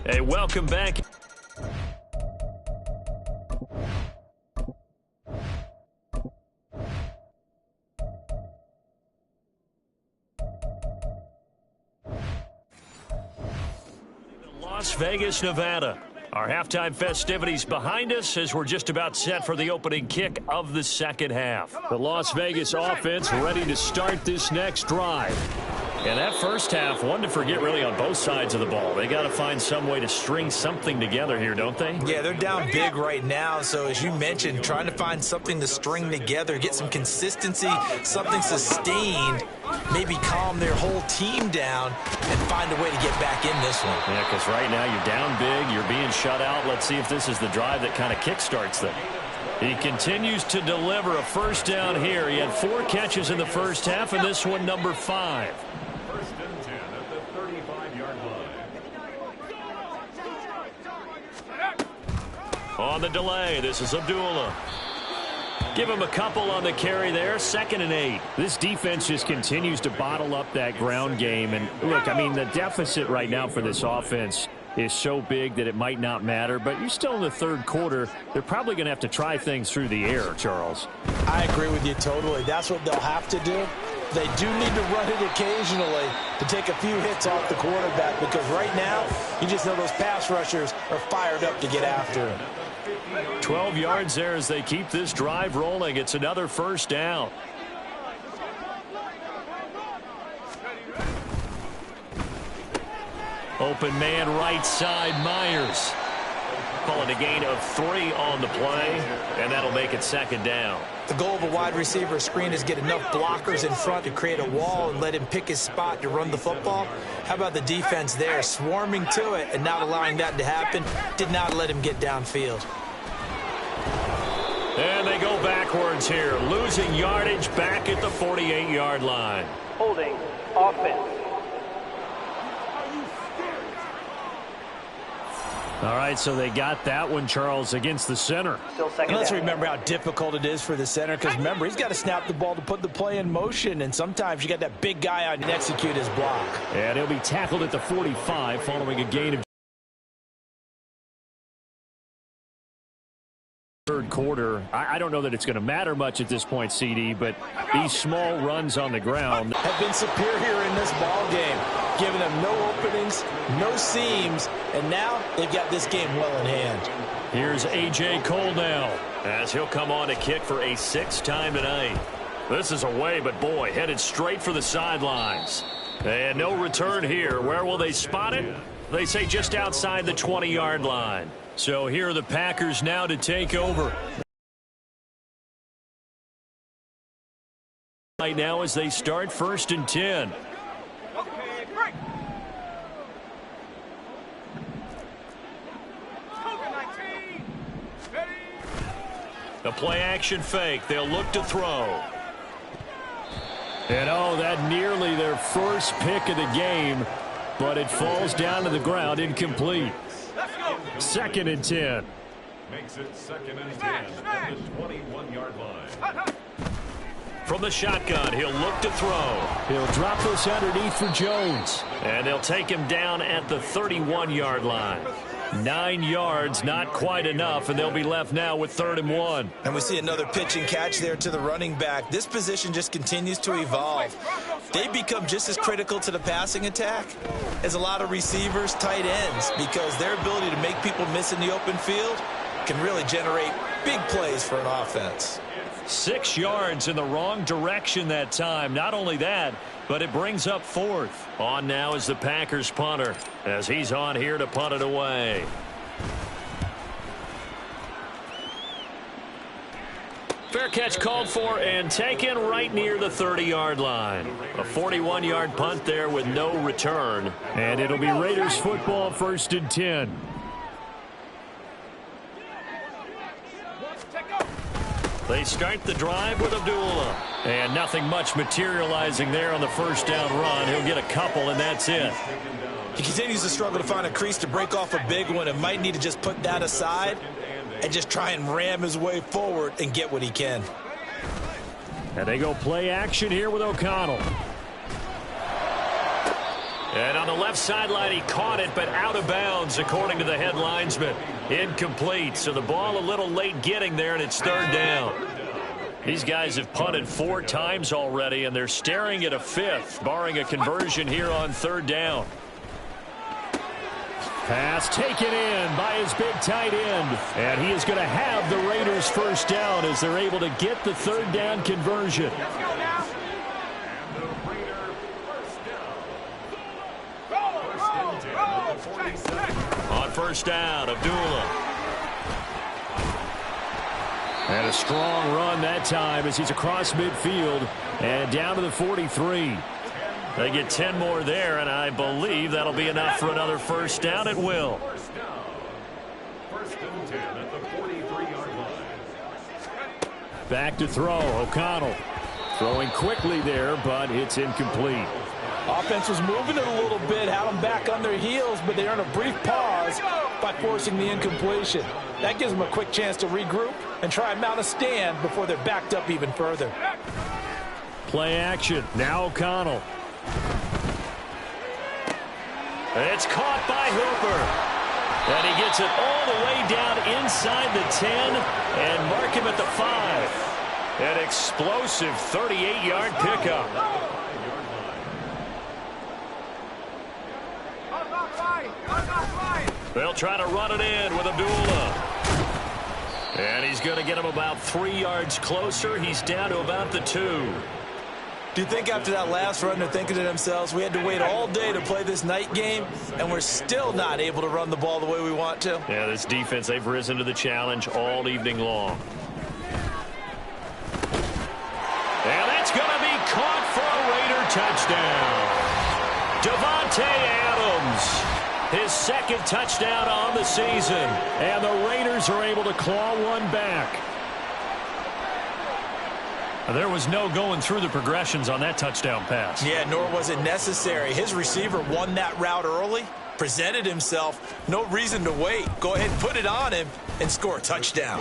Hey, welcome back. Las Vegas, Nevada. Our halftime festivities behind us as we're just about set for the opening kick of the second half. The Las Vegas offense ready to start this next drive. And that first half, one to forget really on both sides of the ball. They got to find some way to string something together here, don't they? Yeah, they're down big right now. So as you mentioned, trying to find something to string together, get some consistency, something sustained, maybe calm their whole team down and find a way to get back in this one. Yeah, because right now you're down big, you're being shut out. Let's see if this is the drive that kind of kickstarts them. He continues to deliver a first down here. He had 4 catches in the first half, and this one number 5. First and 10 at the 35-yard line. On the delay, this is Abdullah. Give him a couple on the carry there. 2nd and 8. This defense just continues to bottle up that ground game. And look, I mean, the deficit right now for this offense is so big that it might not matter. But you're still in the third quarter. They're probably going to have to try things through the air, Charles. I agree with you totally. That's what they'll have to do. They do need to run it occasionally to take a few hits off the quarterback, because right now you just know those pass rushers are fired up to get after him. 12 yards there as they keep this drive rolling. It's another first down. Open man right side, Myers. Calling a gain of 3 on the play, and that'll make it 2nd down. The goal of a wide receiver screen is get enough blockers in front to create a wall and let him pick his spot to run the football. How about the defense there, swarming to it and not allowing that to happen? Did not let him get downfield. And they go backwards here, losing yardage back at the 48-yard line. Holding offense. All right, so they got that one, Charles, against the center. Still second And let's down. remember how difficult it is for the center, because remember, he's got to snap the ball to put the play in motion, and sometimes you got that big guy out and execute his block. And he'll be tackled at the 45 following a gain of third quarter. I don't know that it's going to matter much at this point, CD, but these small runs on the ground have been superior in this ball game, giving them no openings, no seams, and now they've got this game well in hand. Here's A.J. Cole now, as he'll come on to kick for a 6th time tonight. This is away, but boy, headed straight for the sidelines. And no return here. Where will they spot it? They say just outside the 20-yard line. So here are the Packers now to take over. Right now as they start 1st and 10. The play action fake. They'll look to throw. And oh, that nearly their first pick of the game, but it falls down to the ground, incomplete. 2nd and 10. Makes it 2nd and 10 at the 21-yard line. From the shotgun, he'll look to throw. He'll drop this underneath for Jones. And they'll take him down at the 31-yard line. 9 yards, not quite enough, and they'll be left now with 3rd and 1. And we see another pitch and catch there to the running back. This position just continues to evolve. They become just as critical to the passing attack as a lot of receivers, tight ends, because their ability to make people miss in the open field can really generate big plays for an offense. 6 yards in the wrong direction that time. Not only that, but it brings up 4th. On now is the Packers punter, as he's on here to punt it away. Fair catch called for and taken right near the 30-yard line. A 41-yard punt there with no return. And it'll be Raiders football, 1st and 10. They start the drive with Abdullah. And nothing much materializing there on the first down run. He'll get a couple, and that's it. He continues to struggle to find a crease to break off a big one and might need to just put that aside and just try and ram his way forward and get what he can. And they go play action here with O'Connell. And on the left sideline, he caught it, but out of bounds, according to the head linesman. Incomplete, so the ball a little late getting there, and it's third down. These guys have punted 4 times already, and they're staring at a 5th, barring a conversion here on third down. Pass taken in by his big tight end. And he is going to have the Raiders first down as they're able to get the third down conversion. On first down, Abdullah. And a strong run that time as he's across midfield and down to the 43. They get 10 more there, and I believe that'll be enough for another first down. It will. First and 10 at the 43-yard line. Back to throw. O'Connell throwing quickly there, but it's incomplete. Offense was moving it a little bit, had them back on their heels, but they earned a brief pause by forcing the incompletion. That gives them a quick chance to regroup and try and mount a stand before they're backed up even further. Play action. Now O'Connell. It's caught by Hooper. And he gets it all the way down inside the 10 and mark him at the 5. An explosive 38-yard pickup. They'll try to run it in with Abdullah. And he's going to get him about 3 yards closer. He's down to about the 2. Do you think after that last run they're thinking to themselves, we had to wait all day to play this night game, and we're still not able to run the ball the way we want to? Yeah, this defense, they've risen to the challenge all evening long. And that's going to be caught for a Raider touchdown. Devontae Adams, his second touchdown on the season. And the Raiders are able to claw one back. There was no going through the progressions on that touchdown pass. Yeah, nor was it necessary. His receiver won that route early, presented himself. No reason to wait. Go ahead and put it on him and score a touchdown.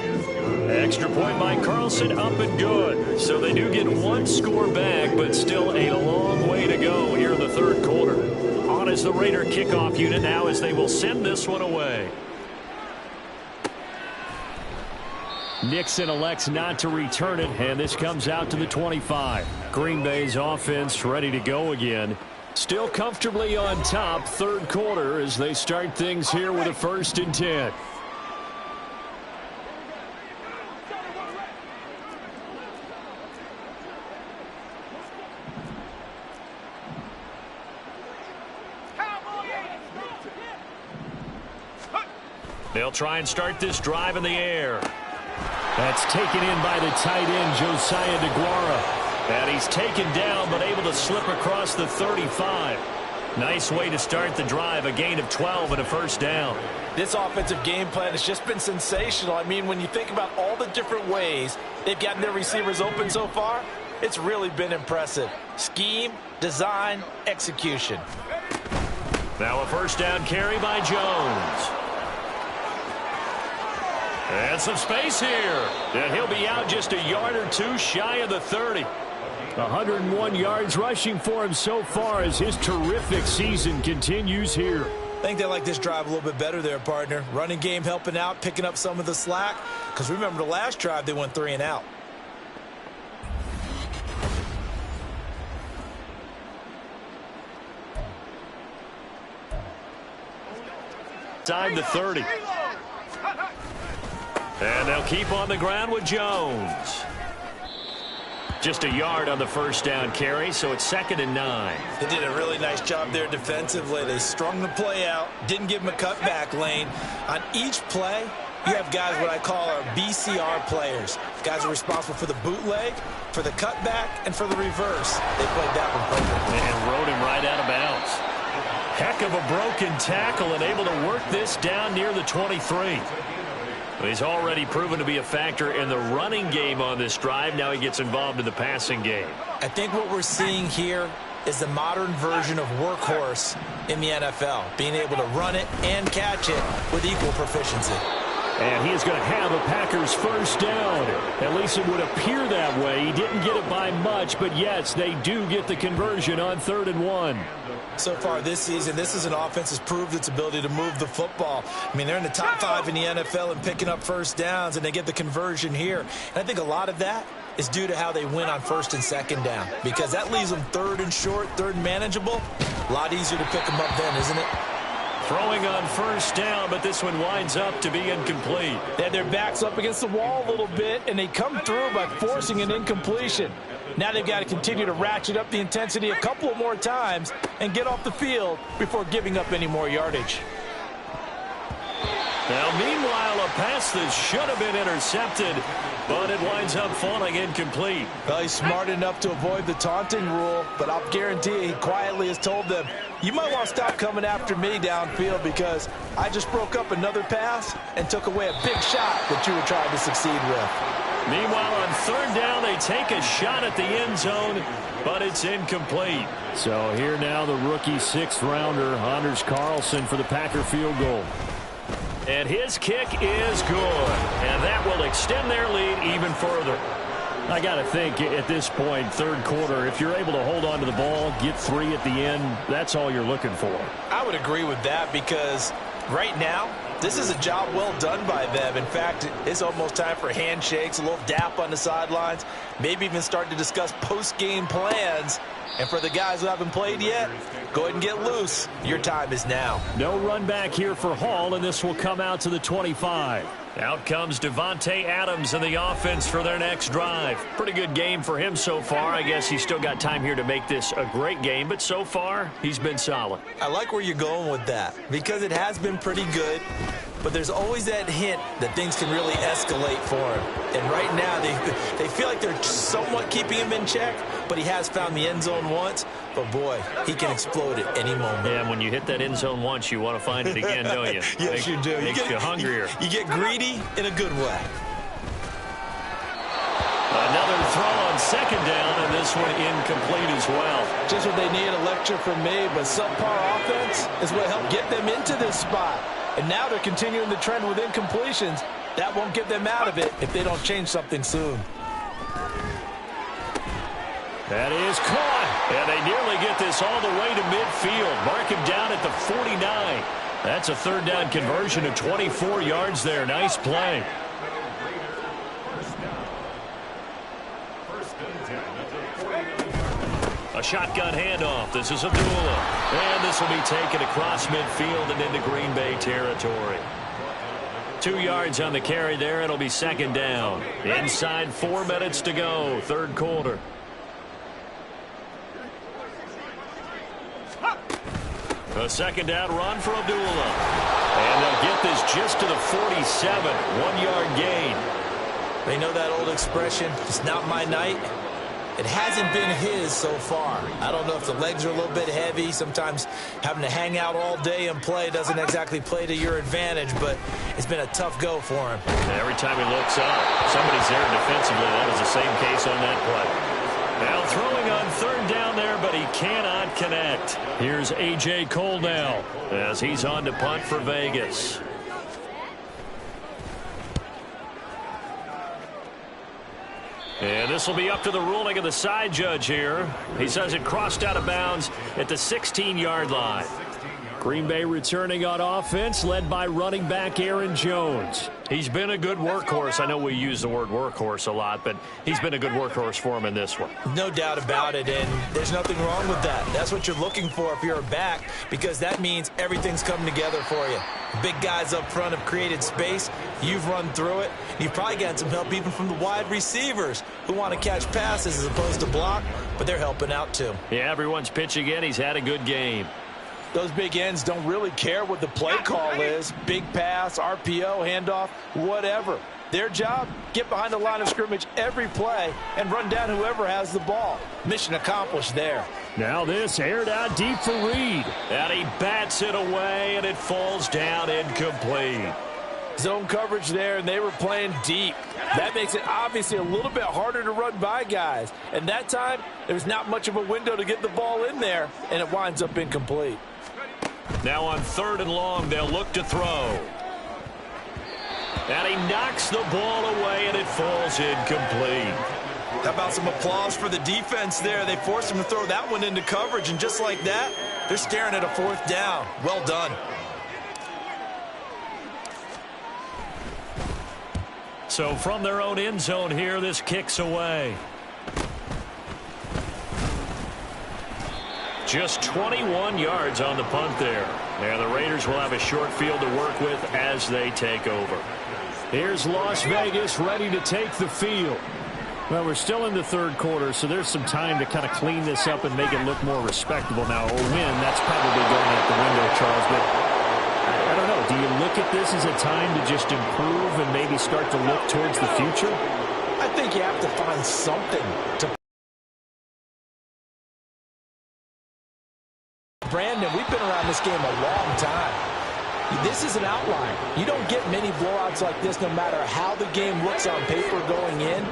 Extra point by Carlson, up and good. So they do get one score back, but still a long way to go here in the third quarter. On is the Raider kickoff unit now as they will send this one away. Nixon elects not to return it, and this comes out to the 25. Green Bay's offense ready to go again. Still comfortably on top, third quarter, as they start things here with a 1st and 10. They'll try and start this drive in the air. That's taken in by the tight end, Josiah DeGuara. And he's taken down, but able to slip across the 35. Nice way to start the drive, a gain of 12 and a first down. This offensive game plan has just been sensational. I mean, when you think about all the different ways they've gotten their receivers open so far, it's really been impressive. Scheme, design, execution. Now a first down carry by Jones. And some space here. And he'll be out just a yard or two shy of the 30. 101 yards rushing for him so far as his terrific season continues here. I think they like this drive a little bit better there, partner. Running game helping out, picking up some of the slack. Because remember the last drive, they went 3 and out. Inside the 30. And they'll keep on the ground with Jones. Just a yard on the first down carry, so it's 2nd and 9. They did a really nice job there defensively. They strung the play out, didn't give him a cutback lane. On each play, you have guys what I call our BCR players. Guys are responsible for the bootleg, for the cutback, and for the reverse. They played that one perfectly. And rode him right out of bounds. Heck of a broken tackle and able to work this down near the 23. He's already proven to be a factor in the running game on this drive. Now he gets involved in the passing game. I think what we're seeing here is the modern version of workhorse in the NFL, being able to run it and catch it with equal proficiency. And he is going to have a Packers first down. At least it would appear that way. He didn't get it by much, but yes, they do get the conversion on 3rd and 1. So far this season, this is an offense that's proved its ability to move the football. I mean, they're in the top 5 in the NFL and picking up first downs, and they get the conversion here. And I think a lot of that is due to how they win on first and second down, because that leaves them third and short, third and manageable. A lot easier to pick them up then, isn't it? Throwing on first down, but this one winds up to be incomplete. They had their backs up against the wall a little bit, and they come through by forcing an incompletion. Now they've got to continue to ratchet up the intensity a couple of more times and get off the field before giving up any more yardage. Now, meanwhile, a pass that should have been intercepted, but it winds up falling incomplete. Well, he's smart enough to avoid the taunting rule, but I'll guarantee he quietly has told them, you might want to stop coming after me downfield because I just broke up another pass and took away a big shot that you were trying to succeed with. Meanwhile, on third down, they take a shot at the end zone, but it's incomplete. So here now the rookie sixth-rounder, Anders Carlson, for the Packer field goal. And his kick is good, and that will extend their lead even further. I got to think at this point, third quarter, if you're able to hold on to the ball, get 3 at the end, that's all you're looking for. I would agree with that because right now, this is a job well done by them. In fact, it's almost time for handshakes, a little dap on the sidelines, maybe even start to discuss post-game plans. And for the guys who haven't played yet, go ahead and get loose. Your time is now. No run back here for Hall, and this will come out to the 25. Out comes Devontae Adams in the offense for their next drive. Pretty good game for him so far. I guess he's still got time here to make this a great game, but so far, he's been solid. I like where you're going with that because it has been pretty good, but there's always that hint that things can really escalate for him. And right now, they feel like they're somewhat keeping him in check, but he has found the end zone once. But, boy, he can explode at any moment. Yeah, and when you hit that end zone once, you want to find it again, don't you? Yes, you do. Makes you hungrier. You get greedy in a good way. Another throw on second down, and this one incomplete as well. Just what they need, a lecture from me, but subpar offense is what helped get them into this spot. And now they're continuing the trend with incompletions. That won't get them out of it if they don't change something soon. That is caught, and they nearly get this all the way to midfield. Mark him down at the 49. That's a third down conversion of 24 yards there. Nice play. A shotgun handoff. This is Abdullah. And this will be taken across midfield and into Green Bay territory. 2 yards on the carry there. It'll be second down. Inside 4 minutes to go. Third quarter. A second down run for Abdullah. And they'll get this just to the 47. 1 yard gain. They know that old expression, it's not my night. It hasn't been his so far. I don't know if the legs are a little bit heavy. Sometimes having to hang out all day and play doesn't exactly play to your advantage, but it's been a tough go for him. Every time he looks up, somebody's there defensively. That was the same case on that play. Now throwing on third down there, but he cannot connect. Here's A.J. Cole now as he's on to punt for Vegas. And this will be up to the ruling of the side judge here. He says it crossed out of bounds at the 16-yard line. Green Bay returning on offense, led by running back Aaron Jones. He's been a good workhorse. I know we use the word workhorse a lot, but he's been a good workhorse for him in this one. No doubt about it, and there's nothing wrong with that. That's what you're looking for if you're a back, because that means everything's coming together for you. Big guys up front have created space. You've run through it. You've probably gotten some help even from the wide receivers who want to catch passes as opposed to block, but they're helping out too. Yeah, everyone's pitching in. He's had a good game. Those big ends don't really care what the play call is. Big pass, RPO, handoff, whatever. Their job, get behind the line of scrimmage every play and run down whoever has the ball. Mission accomplished there. Now this aired out deep for Reed. And he bats it away, and it falls down incomplete. Zone coverage there, and they were playing deep. That makes it obviously a little bit harder to run by guys. And that time, there's not much of a window to get the ball in there, and it winds up incomplete. Now on third and long, they'll look to throw. And he knocks the ball away, and it falls incomplete. How about some applause for the defense there? They forced him to throw that one into coverage, and just like that, They're staring at a 4th down. Well done. So from their own end zone here, this kicks away. Just 21 yards on the punt there. And the Raiders will have a short field to work with as they take over. Here's Las Vegas ready to take the field. Well, we're still in the third quarter, so there's some time to kind of clean this up and make it look more respectable. Now, a win, that's probably going out the window, Charles, but I don't know. Do you look at this as a time to just improve and maybe start to look towards the future? I think you have to find something to. Brandon, we've been around this game a long time. This is an outlier. You don't get many blowouts like this no matter how the game looks on paper going in.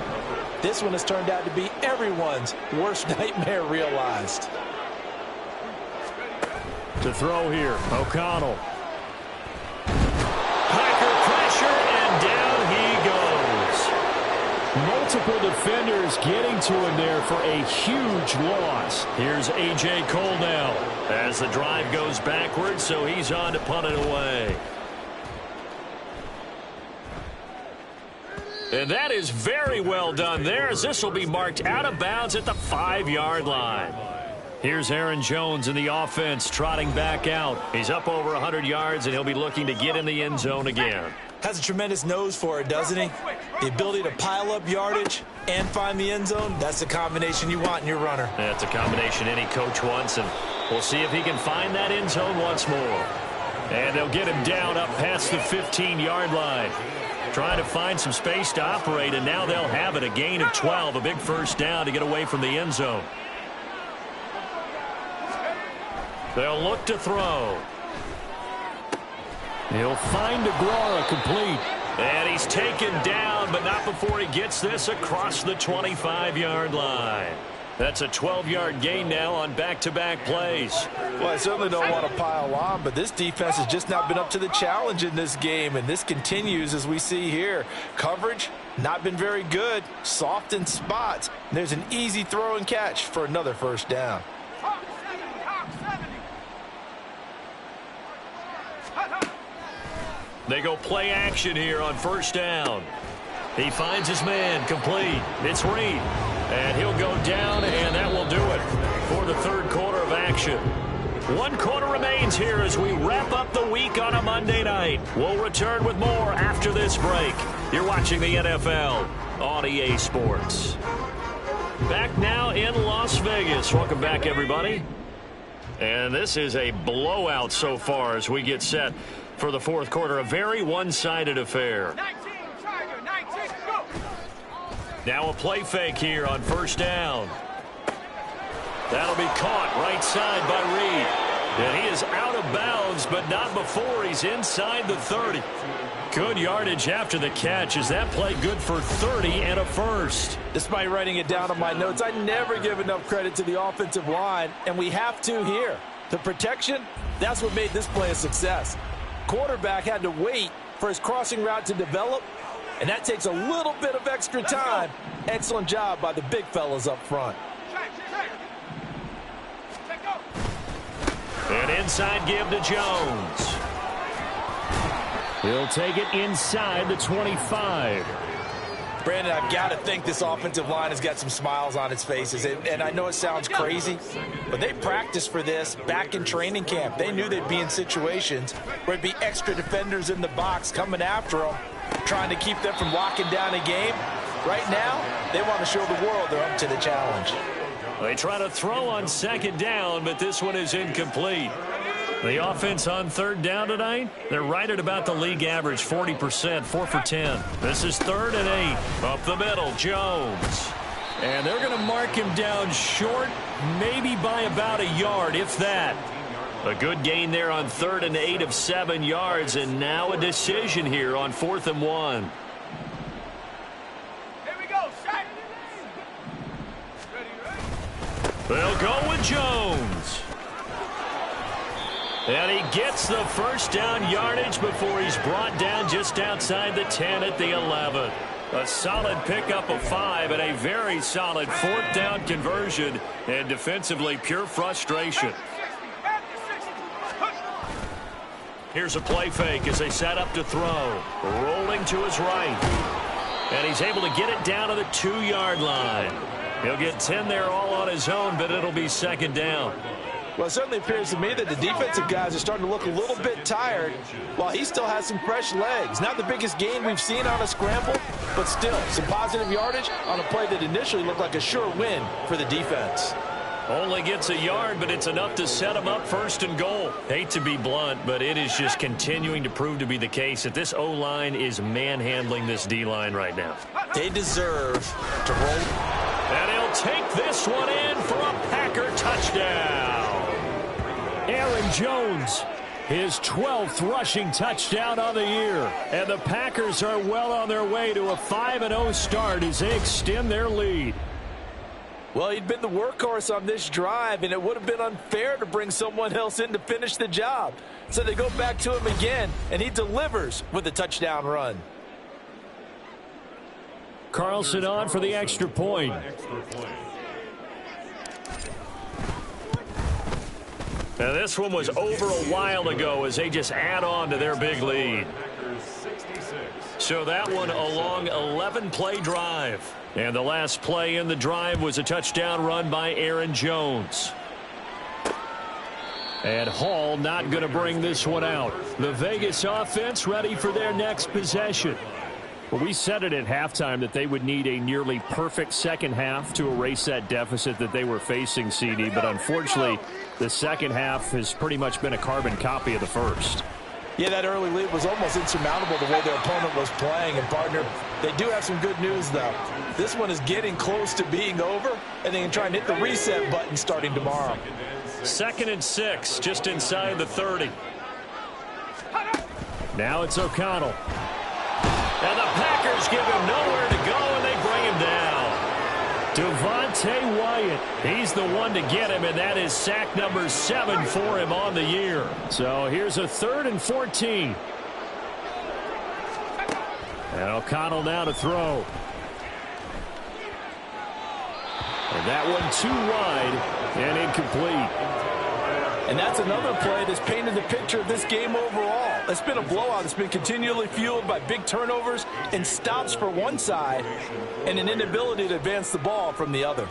This one has turned out to be everyone's worst nightmare realized. To throw here, O'Connell. Packer pressure, and down he goes. Multiple defenders getting to him there for a huge loss. Here's A.J. Cole now as the drive goes backwards, so he's on to punt it away. And that is very well done there, as this will be marked out of bounds at the 5-yard line. Here's Aaron Jones in the offense trotting back out. He's up over 100 yards, and he'll be looking to get in the end zone again. Has a tremendous nose for it, doesn't he? The ability to pile up yardage and find the end zone, that's the combination you want in your runner. That's a combination any coach wants, and we'll see if he can find that end zone once more. And they'll get him down up past the 15-yard line. Trying to find some space to operate, and now they'll have it. A gain of 12, a big first down to get away from the end zone. They'll look to throw. He'll find Aguara complete. And he's taken down, but not before he gets this across the 25-yard line. That's a 12-yard gain now on back-to-back plays. Well, I certainly don't want to pile on, but this defense has just not been up to the challenge in this game, and this continues as we see here. Coverage, not been very good, soft in spots. There's an easy throw and catch for another first down. They go play action here on first down. He finds his man complete. It's Reed. And he'll go down, and that will do it for the third quarter of action. 1 quarter remains here as we wrap up the week on a Monday night. We'll return with more after this break. You're watching the NFL on EA Sports. Back now in Las Vegas. Welcome back, everybody. And this is a blowout so far as we get set for the fourth quarter. A very one-sided affair. Now a play fake here on first down. That'll be caught right side by Reed. And he is out of bounds, but not before he's inside the 30. Good yardage after the catch. Is that play good for 30 and a first? Despite writing it down on my notes, I never give enough credit to the offensive line, and we have to here. The protection, that's what made this play a success. Quarterback had to wait for his crossing route to develop, and that takes a little bit of extra time. Excellent job by the big fellas up front. An inside give to Jones. He'll take it inside the 25. Brandon, I've got to think this offensive line has got some smiles on its faces. And I know it sounds crazy, but they practiced for this back in training camp. They knew they'd be in situations where it'd be extra defenders in the box coming after them, trying to keep them from locking down a game. Right now, they want to show the world they're up to the challenge. They try to throw on second down, but this one is incomplete. The offense on third down tonight, they're right at about the league average, 40%, 4 for 10. This is 3rd and 8. Up the middle, Jones. And they're going to mark him down short, maybe by about a yard, if that. A good gain there on 3rd and 8 of 7 yards, and now a decision here on 4th and 1. They'll go with Jones. And he gets the first down yardage before he's brought down just outside the 10 at the 11. A solid pickup of 5 and a very solid 4th down conversion. And defensively, pure frustration. Here's a play fake as they set up to throw. Rolling to his right. And he's able to get it down to the 2-yard line. He'll get 10 there all on his own, but it'll be second down. Well, it certainly appears to me that the defensive guys are starting to look a little bit tired while he still has some fresh legs. Not the biggest gain we've seen on a scramble, but still some positive yardage on a play that initially looked like a sure win for the defense. Only gets a yard, but it's enough to set him up first and goal. Hate to be blunt, but it is just continuing to prove to be the case that this O-line is manhandling this D-line right now. They deserve to roll. And he'll take this one in for a Packer touchdown. Aaron Jones, his 12th rushing touchdown on the year. And the Packers are well on their way to a 5-0 start as they extend their lead. Well, he'd been the workhorse on this drive, and it would have been unfair to bring someone else in to finish the job. So they go back to him again, and he delivers with a touchdown run. Carlson on for the extra point. Now this one was over a while ago as they just add on to their big lead. So that one a long 11-play drive. And the last play in the drive was a touchdown run by Aaron Jones. And Hall not going to bring this one out. The Vegas offense ready for their next possession. Well, we said it at halftime that they would need a nearly perfect second half to erase that deficit that they were facing, CD. But unfortunately, the second half has pretty much been a carbon copy of the first. Yeah, that early lead was almost insurmountable the way their opponent was playing. And, partner, they do have some good news, though. This one is getting close to being over, and they can try and hit the reset button starting tomorrow. 2nd and 6, just inside the 30. Now it's O'Connell. And the Packers give him nowhere to go, and they bring him down. Devontae Wyatt, he's the one to get him, and that is sack number 7 for him on the year. So here's a 3rd and 14. And O'Connell now to throw. And that one too wide and incomplete. And that's another play that's painted the picture of this game overall. It's been a blowout. It's been continually fueled by big turnovers and stops for one side and an inability to advance the ball from the other.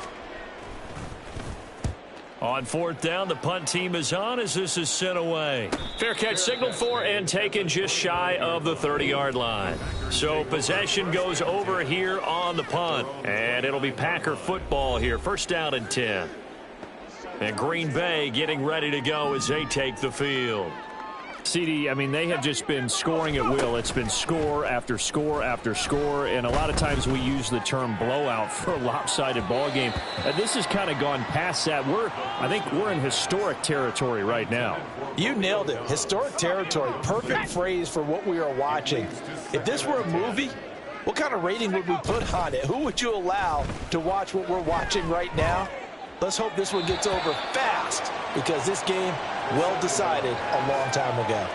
On 4th down, the punt team is on as this is sent away. Fair catch signaled for and taken just shy of the 30-yard line. So possession goes over here on the punt. And it'll be Packer football here. 1st down and 10. And Green Bay getting ready to go as they take the field. CD, I mean, they have just been scoring at will. It's been score after score after score, and a lot of times we use the term blowout for a lopsided ball game. This has kind of gone past that. I think we're in historic territory right now. You nailed it. Historic territory. Perfect phrase for what we are watching. If this were a movie, what kind of rating would we put on it? Who would you allow to watch what we're watching right now? Let's hope this one gets over fast, because this game, well decided a long time ago.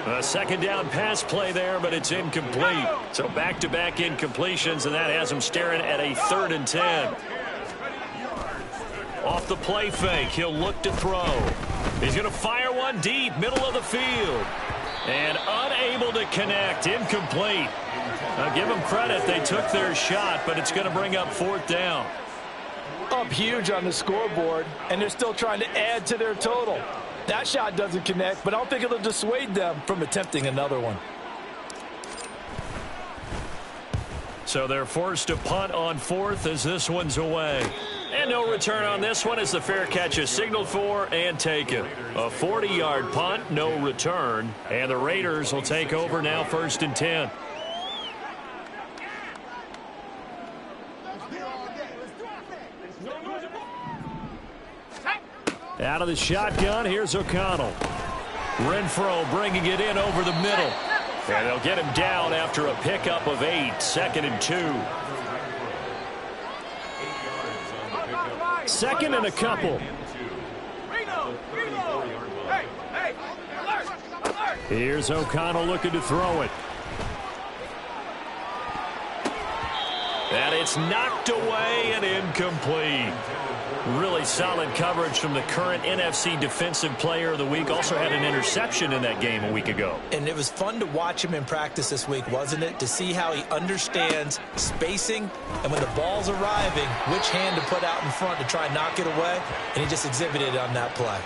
A 2nd down pass play there, but it's incomplete. So back-to-back incompletions, and that has him staring at a 3rd and 10. Off the play fake, he'll look to throw. He's going to fire one deep, middle of the field. And unable to connect, incomplete. Now give them credit, they took their shot, but it's going to bring up 4th down. Up huge on the scoreboard, and they're still trying to add to their total. That shot doesn't connect, but I don't think it'll dissuade them from attempting another one. So they're forced to punt on 4th as this one's away. And no return on this one as the fair catch is signaled for and taken. A 40-yard punt, no return. And the Raiders will take over now 1st and 10. Out of the shotgun, here's O'Connell. Renfro bringing it in over the middle. And they'll get him down after a pickup of 8, 2nd and 2. 2nd and a couple. Here's O'Connell looking to throw it. And it's knocked away and incomplete. Really solid coverage from the current NFC Defensive Player of the Week. Also had an interception in that game a week ago. And it was fun to watch him in practice this week, wasn't it? To see how he understands spacing and when the ball's arriving, which hand to put out in front to try and knock it away. And he just exhibited it on that play.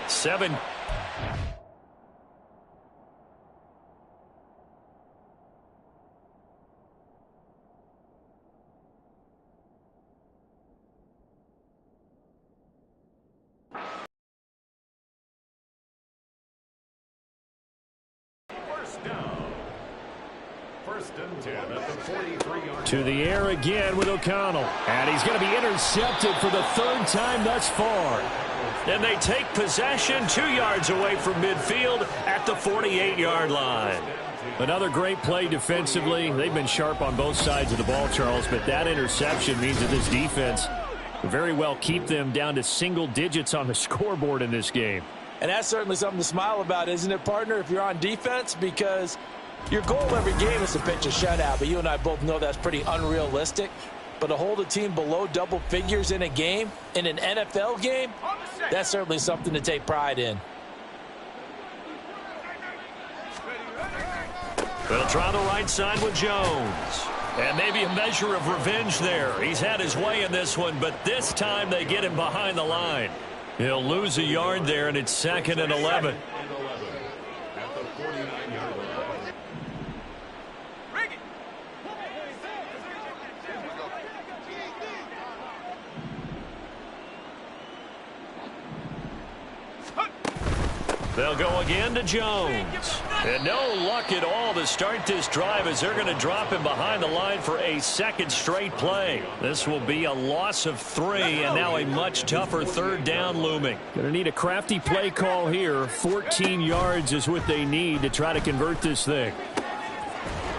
7. To the air again with O'Connell. And he's going to be intercepted for the third time thus far. And they take possession 2 yards away from midfield at the 48-yard line. Another great play defensively. They've been sharp on both sides of the ball, Charles, but that interception means that this defense will very well keep them down to single digits on the scoreboard in this game. And that's certainly something to smile about, isn't it, partner, if you're on defense? Because your goal every game is to pitch a shutout, but you and I both know that's pretty unrealistic. But to hold a team below double figures in a game, in an NFL game, that's certainly something to take pride in. They'll try the right side with Jones. And maybe a measure of revenge there. He's had his way in this one, but this time they get him behind the line. He'll lose a yard there, and it's 2nd and 11. They'll go again to Jones. And no luck at all to start this drive as they're going to drop him behind the line for a second straight play. This will be a loss of 3, and now a much tougher third down looming. Going to need a crafty play call here. 14 yards is what they need to try to convert this thing.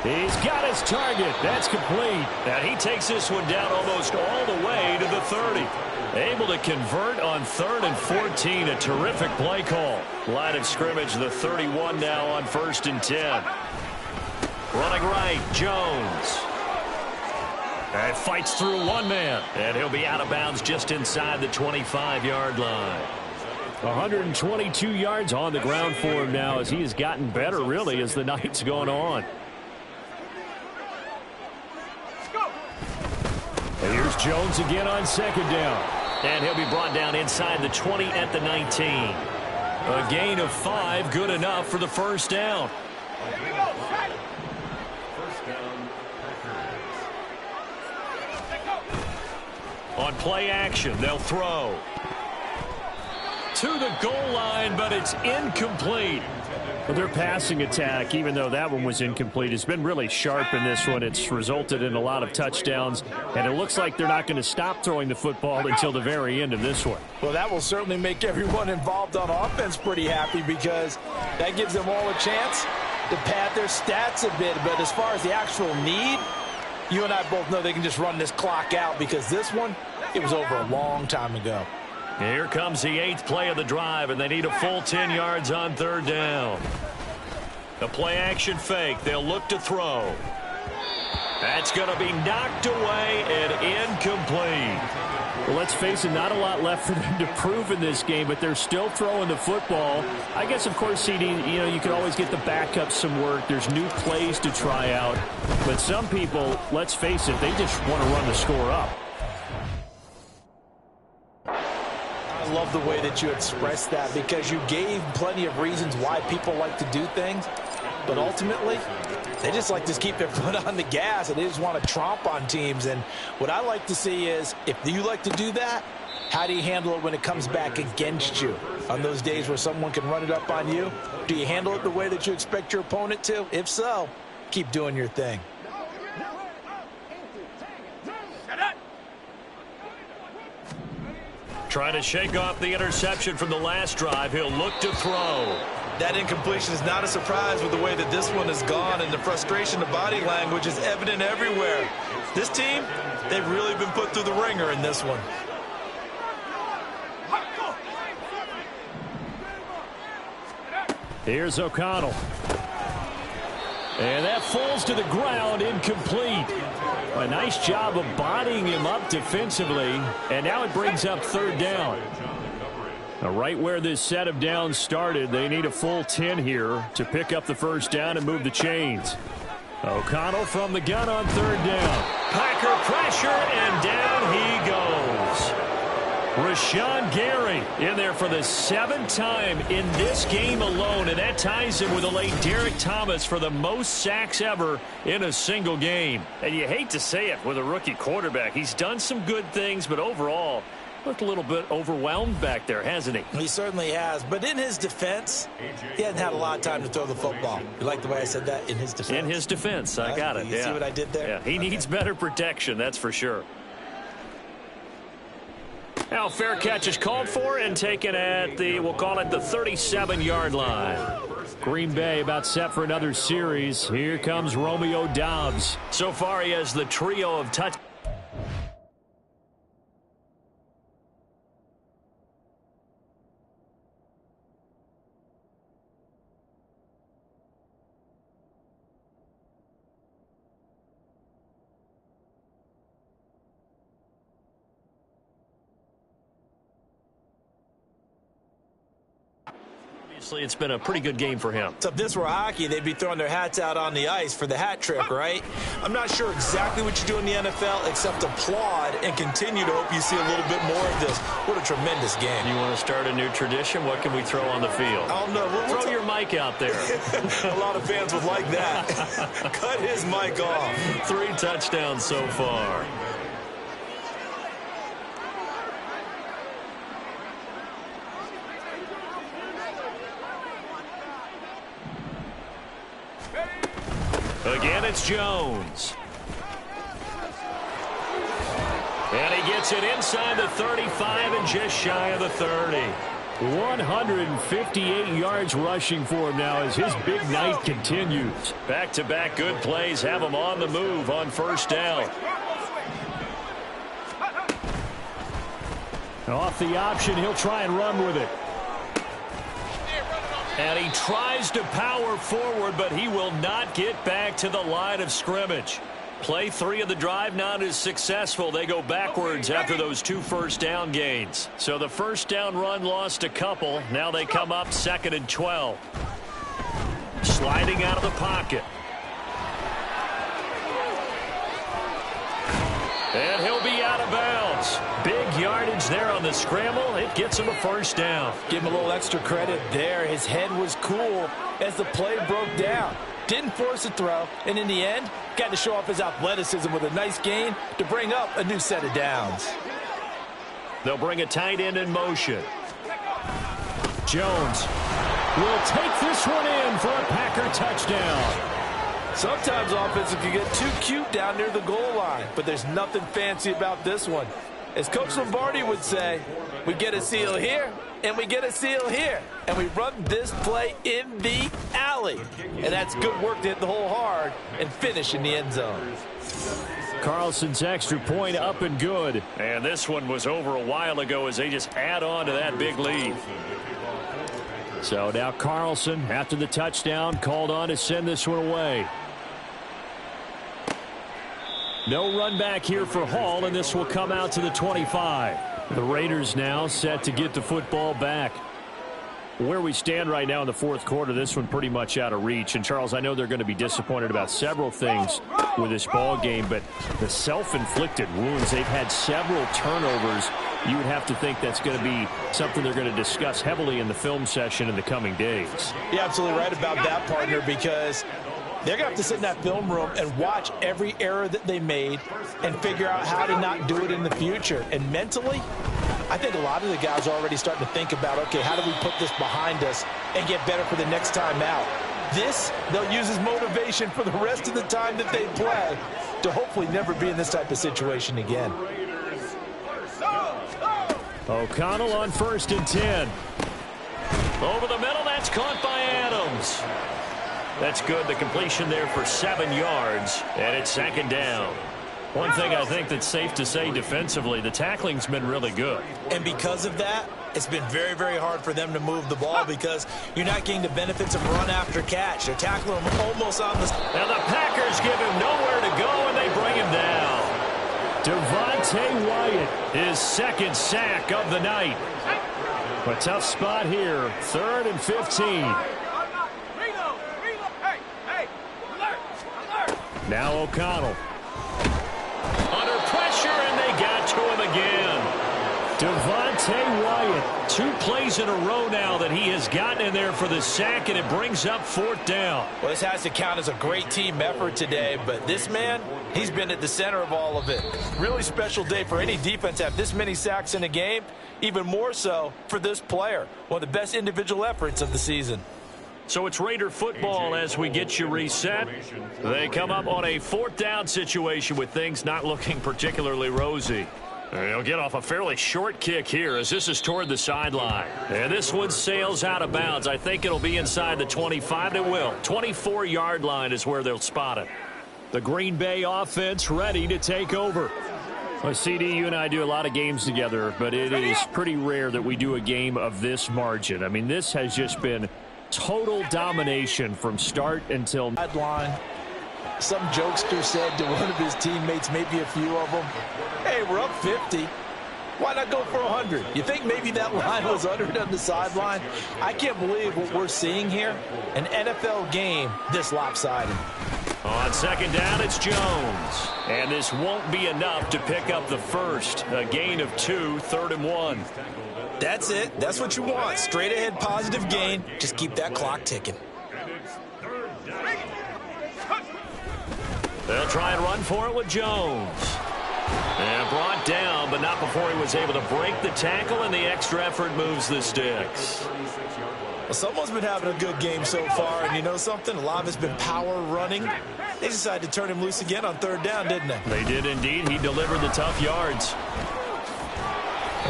He's got his target. That's complete. And he takes this one down almost all the way to the 30. Able to convert on 3rd and 14. A terrific play call. Line of scrimmage, the 31 now on 1st and 10. Running right, Jones. And fights through one man. And he'll be out of bounds just inside the 25-yard line. 122 yards on the ground for him now as he has gotten better, really, as the night's gone on. And here's Jones again on 2nd down. And he'll be brought down inside the 20 at the 19. A gain of 5, good enough for the first down. On play action, they'll throw. To the goal line, but it's incomplete. Well, their passing attack, even though that one was incomplete, has been really sharp in this one. It's resulted in a lot of touchdowns, and it looks like they're not going to stop throwing the football until the very end of this one. Well, that will certainly make everyone involved on offense pretty happy because that gives them all a chance to pad their stats a bit. But as far as the actual need, you and I both know they can just run this clock out because this one, it was over a long time ago. Here comes the 8th play of the drive, and they need a full 10 yards on 3rd down. The play-action fake. They'll look to throw. That's going to be knocked away and incomplete. Well, let's face it, not a lot left for them to prove in this game, but they're still throwing the football. I guess, of course, CD, you can always get the backup some work. There's new plays to try out. But some people, let's face it, they just want to run the score up. I love the way that you expressed that because you gave plenty of reasons why people like to do things, but ultimately they just like to keep their foot on the gas and they just want to tromp on teams. And what I like to see is, if you like to do that, how do you handle it when it comes back against you? On those days where someone can run it up on you, do you handle it the way that you expect your opponent to? If so, keep doing your thing. Trying to shake off the interception from the last drive. He'll look to throw. That incompletion is not a surprise with the way that this one has gone, and the frustration, the body language is evident everywhere. This team, they've really been put through the ringer in this one. Here's O'Connell. And that falls to the ground, incomplete. A nice job of bodying him up defensively, and now it brings up third down. Now, right where this set of downs started, they need a full 10 here to pick up the first down and move the chains. O'Connell from the gun on third down. Packer pressure, and down he goes. Rashawn Gary in there for the 7th time in this game alone, and that ties him with the late Derek Thomas for the most sacks ever in a single game. And you hate to say it with a rookie quarterback. He's done some good things, but overall, looked a little bit overwhelmed back there, hasn't he? He certainly has. But in his defense, he hasn't had a lot of time to throw the football. You like the way I said that? In his defense. In his defense. I got it. You see what I did there? Yeah, he needs better protection, that's for sure. Now, fair catch is called for and taken at the, we'll call it the 37-yard line. Green Bay about set for another series. Here comes Romeo Doubs. So far, he has the trio of touch. It's been a pretty good game for him. So if this were hockey, they'd be throwing their hats out on the ice for the hat trick, right? I'm not sure exactly what you do in the NFL except applaud and continue to hope you see a little bit more of this. What a tremendous game. You want to start a new tradition? What can we throw on the field? I don't know. Throw your mic out there. A lot of fans would like that. Cut his mic off. 3 touchdowns so far. Again, it's Jones. And he gets it inside the 35 and just shy of the 30. 158 yards rushing for him now as his big night continues. Back-to-back good plays have him on the move on first down. Off the option, he'll try and run with it. And he tries to power forward, but he will not get back to the line of scrimmage. Play 3 of the drive not as successful. They go backwards after those 2 first down gains. So the first down run lost a couple. Now they come up 2nd and 12. Sliding out of the pocket. And he'll be out of bounds. Big yardage there on the scramble. It gets him a first down. Give him a little extra credit there. His head was cool as the play broke down. Didn't force a throw, and in the end, got to show off his athleticism with a nice gain to bring up a new set of downs. They'll bring a tight end in motion. Jones will take this one in for a Packer touchdown. Sometimes offenses can get too cute down near the goal line, but there's nothing fancy about this one. As Coach Lombardi would say, we get a seal here, and we get a seal here, and we run this play in the alley. And that's good work to hit the hole hard and finish in the end zone. Carlson's extra point up and good. And this one was over a while ago as they just add on to that big lead. So now Carlson, after the touchdown, called on to send this one away. No run back here for Hall, and this will come out to the 25. The Raiders now set to get the football back. Where we stand right now in the 4th quarter, this one pretty much out of reach. And, Charles, I know they're going to be disappointed about several things with this ball game, but the self-inflicted wounds, they've had several turnovers. You would have to think that's going to be something they're going to discuss heavily in the film session in the coming days. You're absolutely right about that, partner, because they're going to have to sit in that film room and watch every error that they made and figure out how to not do it in the future. And mentally, I think a lot of the guys are already starting to think about, okay, how do we put this behind us and get better for the next time out? This, they'll use as motivation for the rest of the time that they play to hopefully never be in this type of situation again. O'Connell on 1st and 10. Over the middle, that's caught by Adams. That's good. The completion there for 7 yards, and it's 2nd down. One thing I think that's safe to say defensively, the tackling's been really good. And because of that, it's been very, very hard for them to move the ball because you're not getting the benefits of run after catch. They're tackling him almost on the... Now the Packers give him nowhere to go, and they bring him down. Devontae Wyatt, his second sack of the night. A tough spot here, 3rd and 15. Now O'Connell. Under pressure, and they got to him again. Devontae Wyatt, 2 plays in a row now that he has gotten in there for the sack, and it brings up 4th down. Well, this has to count as a great team effort today, but this man, he's been at the center of all of it. Really special day for any defense to have this many sacks in a game, even more so for this player. One of the best individual efforts of the season. So it's Raider football as we get you reset. They come up on a 4th down situation with things not looking particularly rosy. He'll get off a fairly short kick here as this is toward the sideline. And this one sails out of bounds. I think it'll be inside the 25. It will. 24-yard line is where they'll spot it. The Green Bay offense ready to take over. Well, CD, you and I do a lot of games together, but it is pretty rare that we do a game of this margin. I mean, this has just been total domination from start until Sideline. Some jokester said to one of his teammates, maybe a few of them, hey, we're up 50. Why not go for 100? You think maybe that line was uttered on the sideline? I can't believe what we're seeing here. An NFL game this lopsided. On 2nd down, it's Jones. And this won't be enough to pick up the first. A gain of 2, 3rd and 1. That's it. That's what you want. Straight ahead positive gain. Just keep that clock ticking. They'll try and run for it with Jones. And brought down, but not before he was able to break the tackle, and the extra effort moves the sticks. Well, someone's been having a good game so far, and you know something? A lot of it's been power running. They decided to turn him loose again on 3rd down, didn't they? They did indeed. He delivered the tough yards.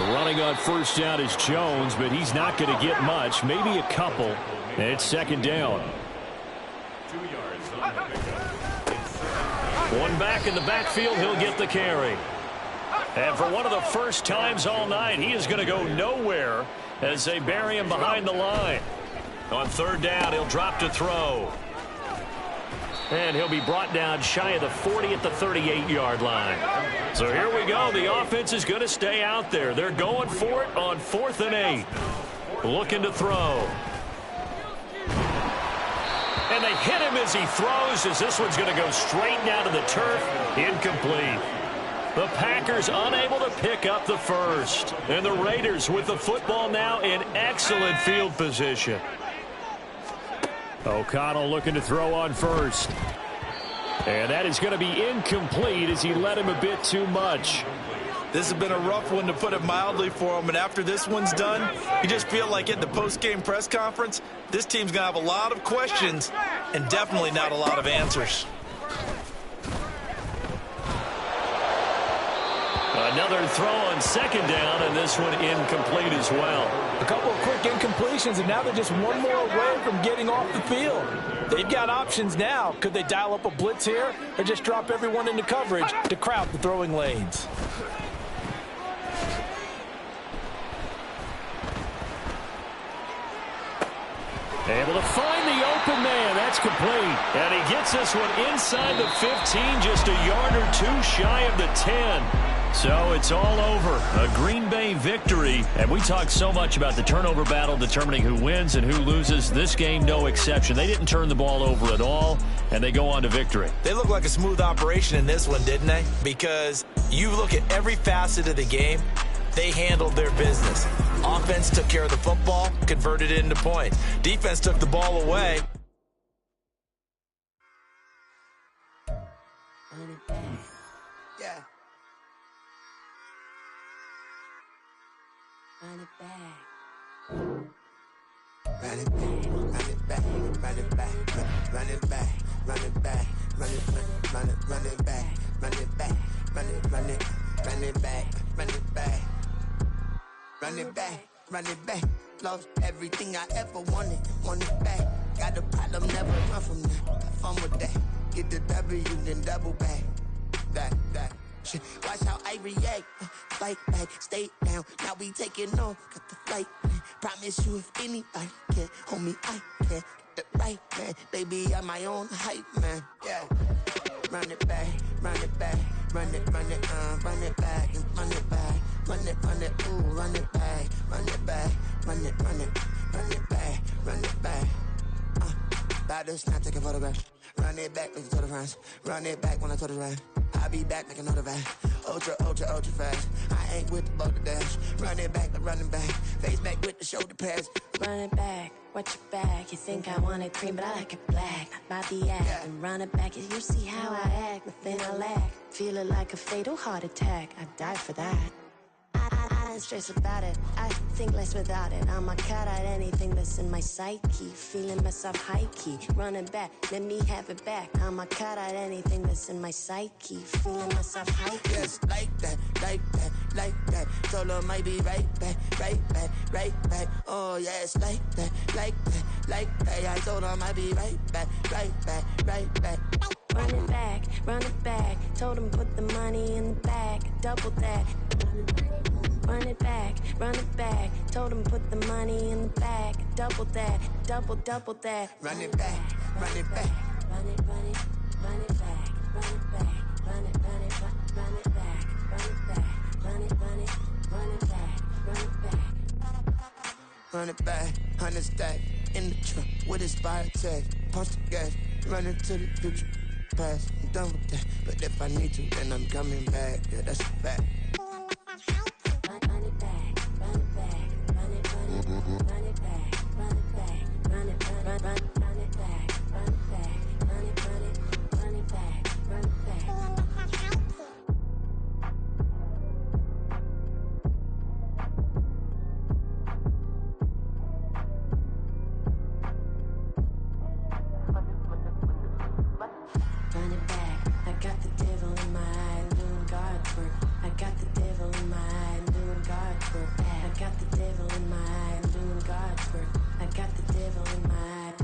Running on 1st down is Jones, but he's not going to get much, maybe a couple. And it's 2nd down. 2 yards on the pickup. One back in the backfield, he'll get the carry. And for one of the first times all night, he is going to go nowhere as they bury him behind the line. On 3rd down, he'll drop to throw. And he'll be brought down shy of the 40 at the 38-yard line. So here we go. The offense is going to stay out there. They're going for it on 4th and 8. Looking to throw. And they hit him as he throws, as this one's going to go straight down to the turf. Incomplete. The Packers unable to pick up the first. And the Raiders with the football now in excellent field position. O'Connell looking to throw on 1st. And that is going to be incomplete as he led him a bit too much. This has been a rough one, to put it mildly, for him. And after this one's done, you just feel like at the post-game press conference, this team's going to have a lot of questions and definitely not a lot of answers. Another throw on 2nd down, and this one incomplete as well. A couple of quick incompletions, and now they're just one more away from getting off the field. They've got options now. Could they dial up a blitz here or just drop everyone into coverage to crowd the throwing lanes? Able to find the open man. That's complete. And he gets this one inside the 15, just a yard or 2 shy of the 10. So it's all over. A Green Bay victory. And we talk so much about the turnover battle determining who wins and who loses. This game, no exception. They didn't turn the ball over at all, and they go on to victory. They look like a smooth operation in this one, didn't they? Because you look at every facet of the game, they handled their business. Offense took care of the football, converted it into points. Defense took the ball away. Yeah. Run it back. Run it back, run it back, run it back, run it back, run it back, run it, run it, run it back, run it back, run it, run it, run it back, run it back. Run it back, run it back. Lost everything I ever wanted, want it back. Got a problem, never run from that. Have fun with that. Get the W, then double back. That shit. Watch how I react. Fight back, stay down. Now we taking off, got the flight plan. Promise you if anybody can, homie, I can. Get the right man, baby, I'm my own hype man. Yeah. Run it back, run it back, run it back and run it back, run it, ooh, run it back, run it back, run it back, run it back. About to snap, take a photograph. Run it back, make it to the friends. Run it back when I told it right. I'll be back, make another back. Ultra fast. I ain't with the boulder dash. Run it back, I'm running back. Face back with the shoulder pads. Run it back, watch your back. You think I want it cream, but I like it black. My the act and run it back. You see how I act, nothing I lack. Feeling like a fatal heart attack. I die for that. I don't stress about it. I think less without it. I'ma cut out anything that's in my psyche. Feeling myself high key. Running back, let me have it back. I'ma cut out anything that's in my psyche. Feeling myself high key. Yes, like that, like that, like that. Solo might be right back, right back, right back. Oh yes, like that, like that, like that. I told her I might be right back, right back, right back. Run it back, run it back. Told him put the money in the bag, double that. Run it back, run it back. Told him put the money in the bag, double that, double that. Run it back, run it back. Run it, run it, run it back, run it back, run it, run it, run it back, run it back, run it, run it, run it back, run it back. Run it back, 100 stack in the truck with his fire tag. Punch the gas, run into the future. Past, I'm done with that. But if I need to, then I'm coming back. Yeah, that's a fact. Run it back, run it back, run it, run it, run it back, run it back, run it, run it back, run it back, run it, run it back, run it back. Run it back, I got the devil in my eye, doing guard work. I got the devil in my eye, doing guard work. I got the devil in my eye, doing guard work. I got the devil in my eye.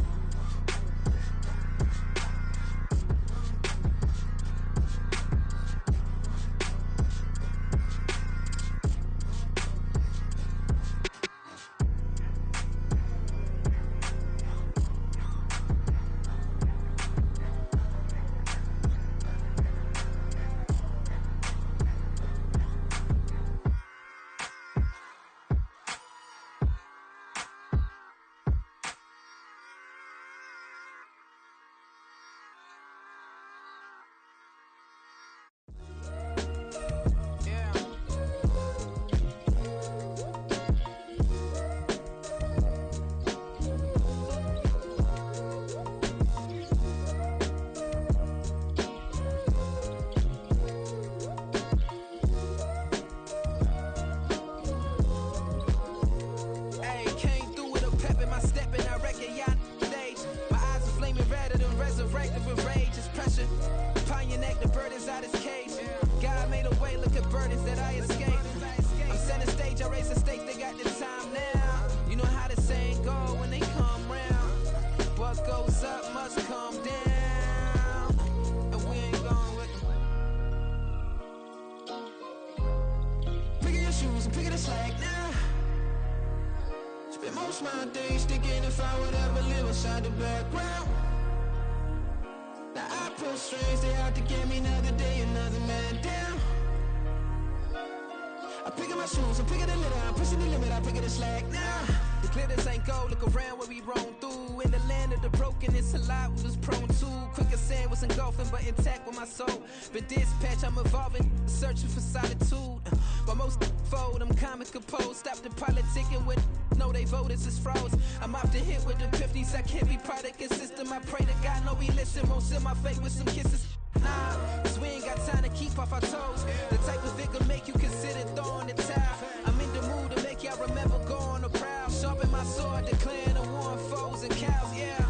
Been dispatched, I'm evolving, searching for solitude. While most fold, I'm comic composed. Stop the politicking with no, they voters is froze. I'm off the hit with the 50s, I can't be product and system. I pray to God, no, we listen. Won't send my fate with some kisses. Nah, cause we ain't got time to keep off our toes. The type of it can make you consider throwing the towel. I'm in the mood to make y'all remember going to proud. Sharpen my sword, declaring the war on foes and cows, yeah.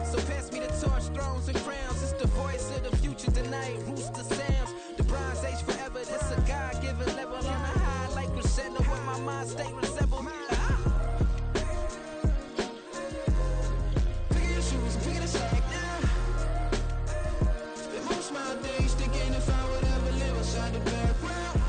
So pass me the torch, thrones and crowns. It's the voice of the future tonight. Rooster sounds, the Bronze Age forever. This a God-given level on a high like crescendo. Where my mind state resemble. Pick your shoes and pick the slack now. Spend most of my days thinking if I would ever live outside the background.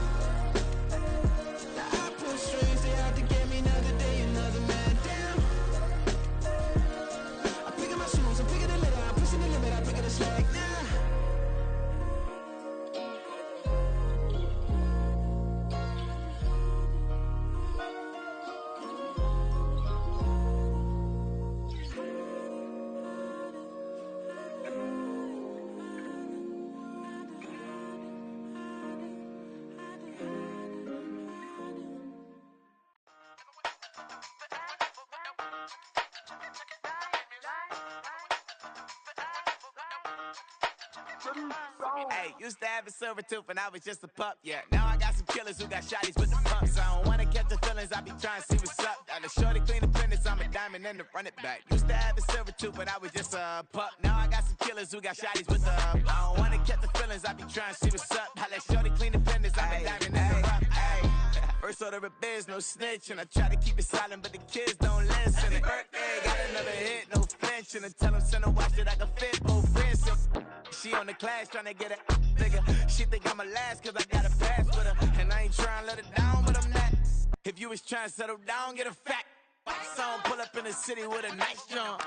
Hey, used to have a silver tooth when I was just a pup, yeah. Now I got some killers who got shotties with the pumps. I don't wanna catch the feelings, I be trying to see what's up. Got a shorty clean the pendants, I'm a diamond and to run it back. Used to have a silver tooth when I was just a pup. Now I got some killers who got shotties with the I don't wanna catch the feelings, I be trying to see what's up. I let shorty clean the pendants, I'm a diamond and to run it back. First order of biz, no snitch, and I try to keep it silent, but the kids don't listen. And birthday, got another hit, no flinch, and I tell them send a watch that I can fit both wrists. She on the class trying to get a nigga. She think I'm a last cause I got a pass with her. And I ain't trying to let her down, but I'm not. If you was trying to settle down, get a fat song. Pull up in the city with a nice jump.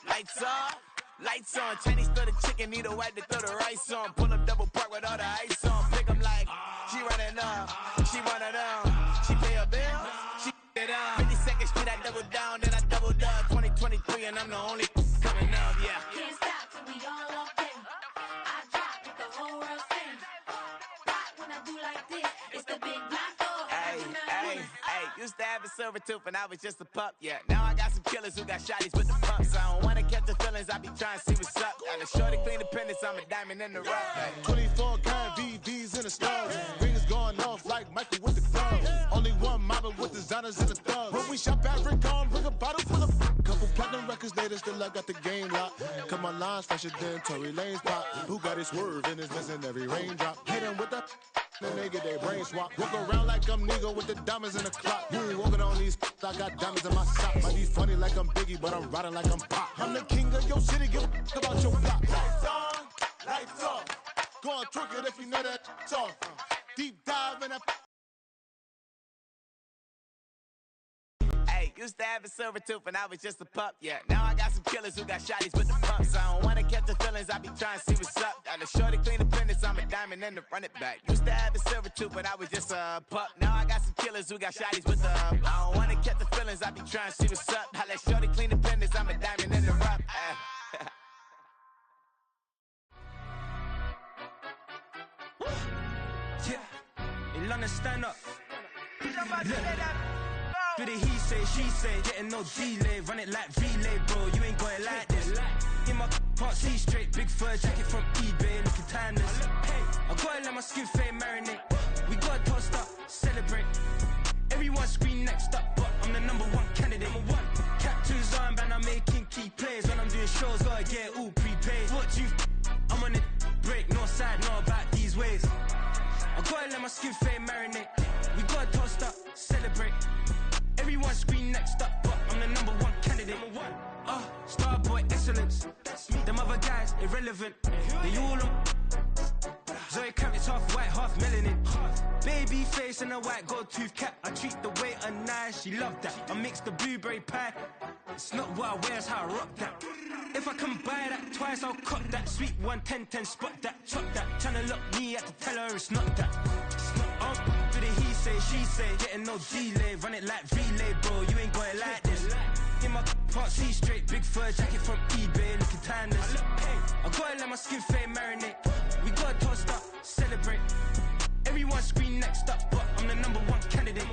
Lights off, lights on. Chinese throw the chicken, need a wipe to throw the rice on. Pull up double park with all the ice on. Pick 'em like, she running up, she running up. She pay her bills, she it up. 52nd Street, I double down, then I doubled up. 2023 and I'm the only coming up, yeah. Can't stop till we all up in. I drop with the whole world sing. Rock when I do like this, it's the big black door. Hey, used to have a silver tooth when I was just a pup, yeah. Now I got some killers who got shotties with the pumps. I don't wanna catch the feelings, I be trying to see what's up. Got a shorty clean the pendants, I'm a diamond in the rough. 24 karat VVs in the stars. Rings going off like Michael with the club. Only one model with designers in the thugs. When we shop at Rick on, bring a bottle full of couple platinum records later, still I got the game locked. Cause my lines fresher than Tory Lane's pop. Who got it swerve and is missing every raindrop. Hit him with that. Then they get their brain swap. Walk around like I'm nigga with the diamonds in the clock. You ain't walking on these, I got diamonds in my socks. Might be funny like I'm Biggie, but I'm riding like I'm Pop. I'm the king of your city, give a about your block. Lights on, lights off. Go on, twerk it if you know that off. Deep dive in that. Hey, used to have a silver tooth when I was just a pup, yeah. Now I got some killers who got shotties with the pumps. I don't wanna catch the feelings, I be trying to see what's up. Got a shorty clean the pendants, I'm a diamond and to run it back. Used to have a silver tooth when I was just a pup. Now I got some killers who got shotties with the I don't wanna catch the feelings, I be trying to see what's up. I let shorty clean the pendants, I'm a diamond and to run Yeah, in London, stand up. Do the he say, she say, getting no delay. Run it like relay, bro, you ain't got it like this. In my can't see straight, big fur jacket from eBay, looking timeless. I gotta let my skin fade marinate. We gotta toast up, celebrate. Everyone scream next up, but I'm the #1 candidate. Captain's armband, I'm making key plays. When I'm doing shows, gotta get it all prepaid. What you I'm on it, break, no side, no about these ways. I gotta let my skin fade marinate. We gotta toast up, celebrate. Everyone scream next up, but I'm the #1 candidate. Starboy excellence. Them other guys irrelevant. They all on. Zoe Camp is half white, half melanin. Baby face and a white gold tooth cap. I treat the waiter nice, she love that. I mix the blueberry pie. It's not what I wear, it's how I rock that. If I can buy that twice, I'll cop that. Sweet 110, spot that, chop that. Tryna lock me, I have to tell her it's not that. It's not do the he say, she say, getting no delay. Run it like relay, bro, you ain't got it like this. In my can't see straight, big fur jacket from eBay, looking timeless. I gotta let my skin fade marinate. We gotta toast up, celebrate. Everyone scream next up, but I'm the #1 candidate.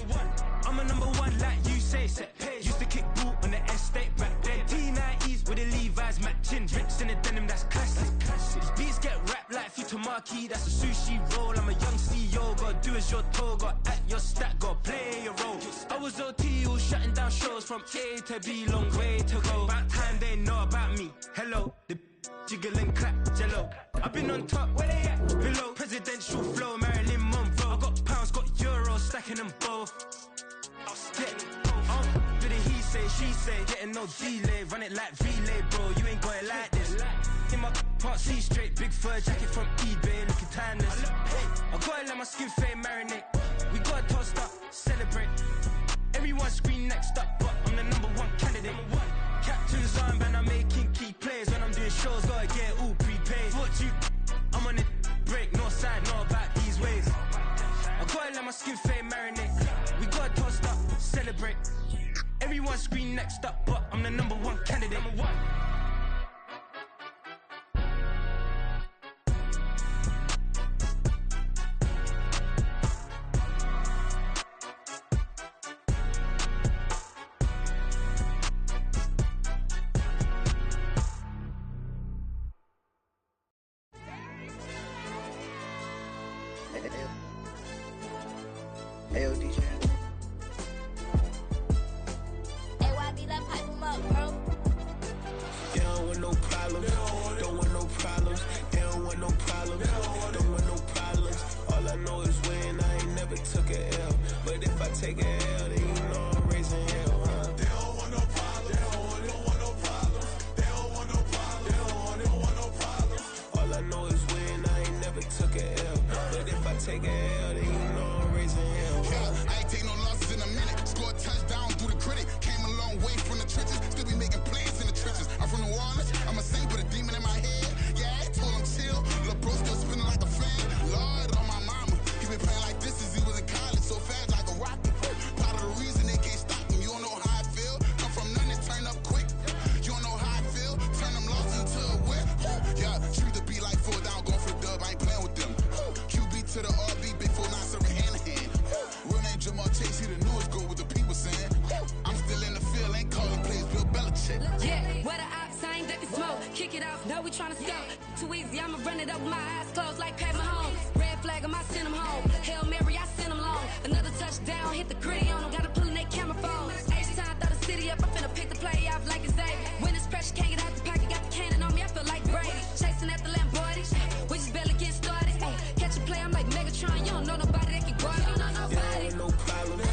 I'm a #1 like you say, set page. Used to kick boot on the estate back then. T90s with the Levi's matching. Rips in the denim, that's classic. These beats get wrapped like Futamaki, that's a sushi roll. I'm a young CEO, gotta do as you're told. Gotta act your stat, gotta play your role. I was OT, all shutting down shows from A to B, long way to go. About time they know about me. Hello, the jiggle and clap, jello. I've been on top, where they at? Below, presidential flow, Marilyn Monroe. I got pounds, got euros, stacking them both. Do the he say, she say, getting no delay. Run it like relay, bro, you ain't got it like this. In my can't see straight, big fur jacket from eBay, looking timeless. I gotta let my skin fade marinate. We gotta toast up, celebrate. Everyone scream next up, but I'm the #1 candidate. Captain's armband, I'm making key plays. When I'm doing shows, gotta get it all prepaid. What you I'm on it, break, no side, no about these ways. I gotta let my skin fade marinate. We gotta toast up, celebrate. Everyone scream next up, but I'm the #1 candidate. Hey, DJ. AYB, that pipe him up, bro. They don't want no problems. Don't want no problems. They don't want no problems. Don't want no problems. All I know is win. I ain't never took a L. But if I take a L, then you know I'm raising hell, huh? They don't want no problems. They don't want no problems. They don't want no problems. They don't want no problems. All I know is win. I ain't never took a L. But if I take a L, then you know I'm raising hell, huh? Yeah, I ain't take no losses in a minute. Scored touchdown through the critic. Came a long way from the trenches. Still be making plays in the trenches. I'm from New Orleans. I'm a saint with a demon in my head. Yeah, I told him chill. Lil' bro still spinning like a fan. Lord on my mama. He been playing like this since he was in college. So fast like a rocket. Part of the reason they can't stop him. You don't know how I feel. Come from nothing, turn up quick. You don't know how I feel. Turn them losses into a whip. Yeah, treat the beat like 4 down. Going for the dub. I ain't playing with them. QB to the RB. Big 4 not serving hand to hand. Real name Jamal Chase. He the newest goal with the people saying. I'm still in the field. Ain't calling plays. Bill Belichick. Yeah, where the ops ain't that we smoke. Kick it off, know we tryna scope. Too easy, I'ma run it up with my eyes closed like Pat Mahomes. Red flag, I might send him home. Hail Mary, I send him long. Another touchdown, hit the gritty on him. Gotta pull in their camera phones. H-time, throw the city up. I'm finna pick the play off like it's David. When it's pressure, can't get out the pocket. Got the cannon on me, I feel like Brady. Chasing at the Lamborghini. We just barely get started. Ay, catch a play, I'm like Megatron. You don't know nobody that can guard it. You know nobody. They don't want no problems.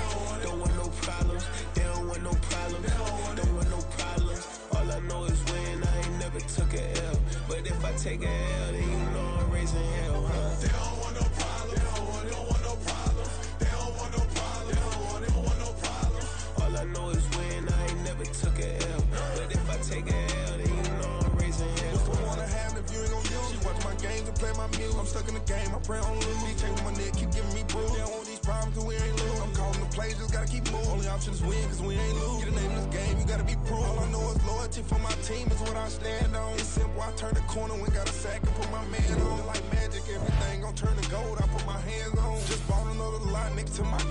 Don't want no problems. They don't want no problems. Don't want no problems. All I know is win. I ain't never took a L. But if I take a L, then you know I'm raising hell, huh? They don't want no problems. They don't want no problems. They don't want no problems. They don't want no problems. All I know is win. I ain't never took a L. But if I take a L, then you know I'm raising hell. What's the one I have if you ain't gon' use? She watch my games and play my music. I'm stuck in the game. I pray on lose. These chains on my neck keep giving me bruise. They don't want these problems cause we ain't lose. I'm calling the plays, just gotta keep moving. Only option is win cause we ain't lose. Get a name in this game, you gotta be proof. All I know is loyalty for my team is what I stand on. It's simple, I turn the corner when got a sack and put my man on. Like magic, everything gon' turn to gold. I put my hands on. Just bought another lot next to my